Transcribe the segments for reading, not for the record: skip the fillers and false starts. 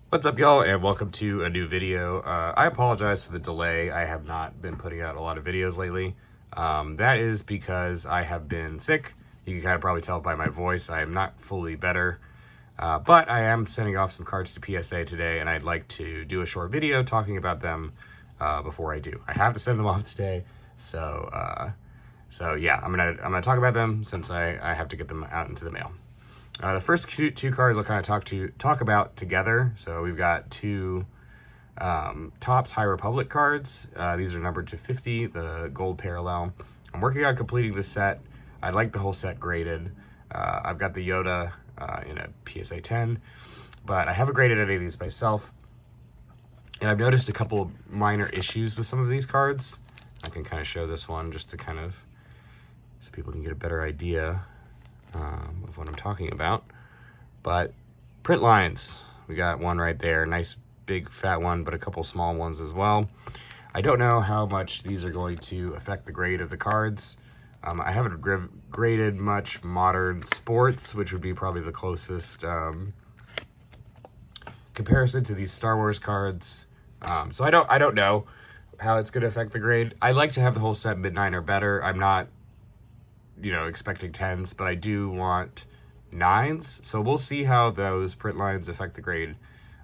What's up, y'all, and welcome to a new video. I apologize for the delay. I have not been putting out a lot of videos lately. That is because I have been sick. You can kind of probably tell by my voice I am not fully better, but I am sending off some cards to PSA today, and I'd like to do a short video talking about them before I do. I have to send them off today, so yeah, I'm gonna talk about them since I have to get them out into the mail. The first two cards I'll kind of talk about together. So we've got two Topps High Republic cards. These are numbered to 50, the gold parallel. I'm working on completing this set. I'd like the whole set graded. I've got the Yoda in a PSA 10, but I haven't graded any of these myself. And I've noticed a couple minor issues with some of these cards. I can kind of show this one just to kind of, so people can get a better idea of what I'm talking about. But print lines, we got one right there, nice big fat one, but a couple small ones as well. I don't know how much these are going to affect the grade of the cards. I haven't graded much Modern Sports, which would be probably the closest comparison to these Star Wars cards. So I don't know how it's going to affect the grade. I'd like to have the whole set mid-9 or better. I'm not expecting 10s, but I do want 9s. So we'll see how those print lines affect the grade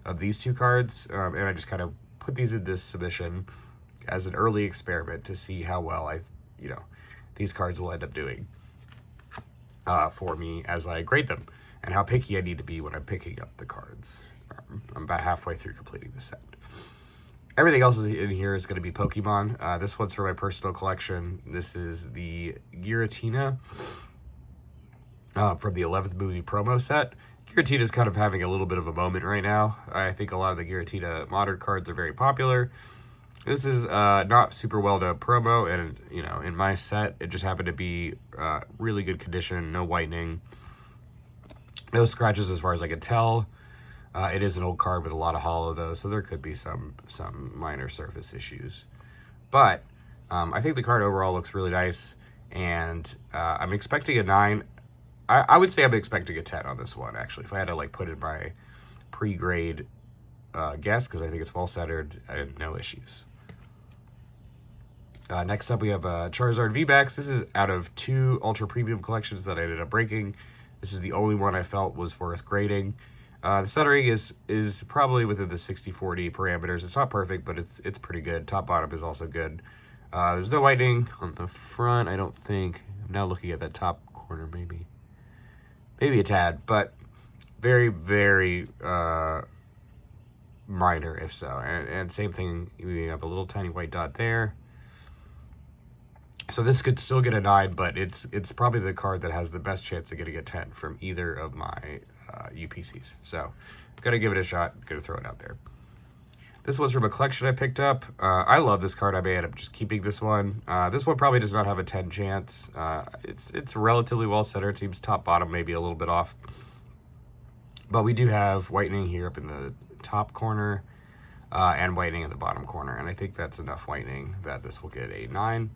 of these two cards. And I just kind of put these in this submission as an early experiment to see how well these cards will end up doing for me as I grade them, and how picky I need to be when I'm picking up the cards. I'm about halfway through completing the set. Everything else in here is going to be Pokemon. This one's for my personal collection. This is the Giratina from the 11th movie promo set. Giratina is kind of having a little bit of a moment right now. I think a lot of the Giratina modern cards are very popular. This is not super well-known promo, and in my set, it just happened to be really good condition, no whitening, no scratches as far as I can tell. It is an old card with a lot of hollow, though, so there could be some minor surface issues. But I think the card overall looks really nice, and I'm expecting a 9. I would say I'm expecting a 10 on this one, actually, if I had to put in my pre-grade guess, because I think it's well-centered and no issues. Next up, we have Charizard V-Backs. This is out of 2 Ultra Premium collections that I ended up breaking. This is the only one I felt was worth grading. The centering is probably within the 60-40 parameters. It's not perfect, but it's pretty good. Top bottom is also good. There's no whitening on the front, I don't think. I'm now looking at that top corner, maybe a tad, but very, very minor, if so. And same thing, we have a little tiny white dot there. So this could still get a 9, but it's probably the card that has the best chance of getting a 10 from either of my UPCs. So gotta give it a shot, gonna throw it out there. This one's from a collection I picked up. I love this card. I may end up just keeping this one. This one probably does not have a 10 chance. It's relatively well centered. It seems top bottom maybe a little bit off. But we do have whitening here up in the top corner and whitening in the bottom corner. And I think that's enough whitening that this will get a 9.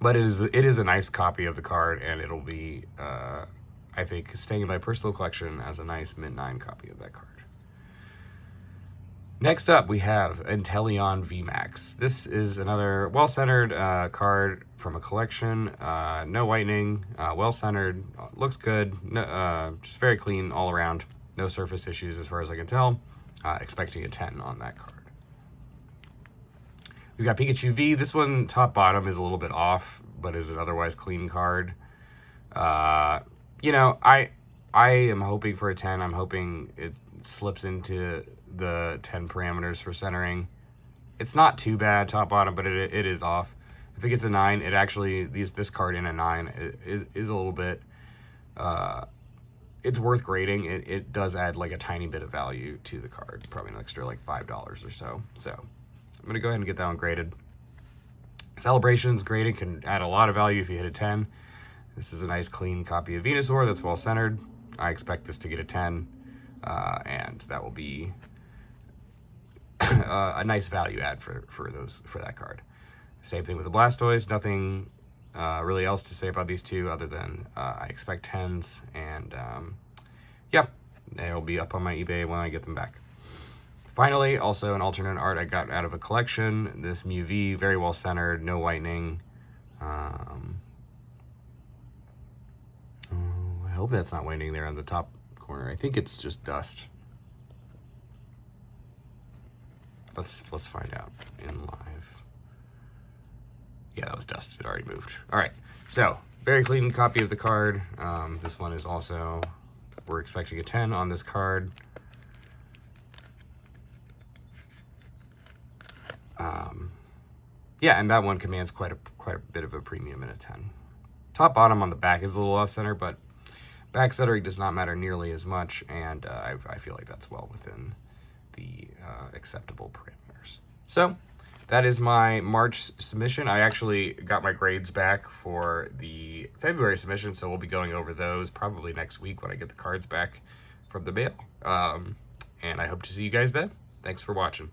But it is a nice copy of the card, and it'll be, I think, staying in my personal collection as a nice mid-9 copy of that card. Next up, we have Inteleon VMAX. This is another well-centered card from a collection. No whitening, well-centered, looks good, just very clean all around. No surface issues as far as I can tell. Expecting a 10 on that card. We got Pikachu V. This one, top bottom, is a little bit off, but is an otherwise clean card. I am hoping for a 10. I'm hoping it slips into the 10 parameters for centering. It's not too bad, top bottom, but it is off. If it gets a 9, it actually, this card in a 9 is a little bit, it's worth grading. It does add a tiny bit of value to the card, probably an extra $5 or so. So I'm going to go ahead and get that one graded. Celebrations, grading can add a lot of value if you hit a 10. This is a nice clean copy of Venusaur that's well centered. I expect this to get a 10, and that will be a nice value add for that card. Same thing with the Blastoise. Nothing really else to say about these two other than I expect 10s, and yeah, They'll be up on my eBay when I get them back. Finally, also an alternate art I got out of a collection. This Mu V, very well centered, no whitening. I hope that's not whitening there on the top corner. I think it's just dust. Let's find out in live. Yeah, that was dust. It already moved. All right, so very clean copy of the card. This one is also, we're expecting a 10 on this card. Yeah, and that one commands quite a bit of a premium in a 10. Top bottom on the back is a little off center, but back centering does not matter nearly as much, and I feel like that's well within the acceptable parameters. So that is my March submission. I actually got my grades back for the February submission, so we'll be going over those probably next week when I get the cards back from the mail. And I hope to see you guys then. Thanks for watching.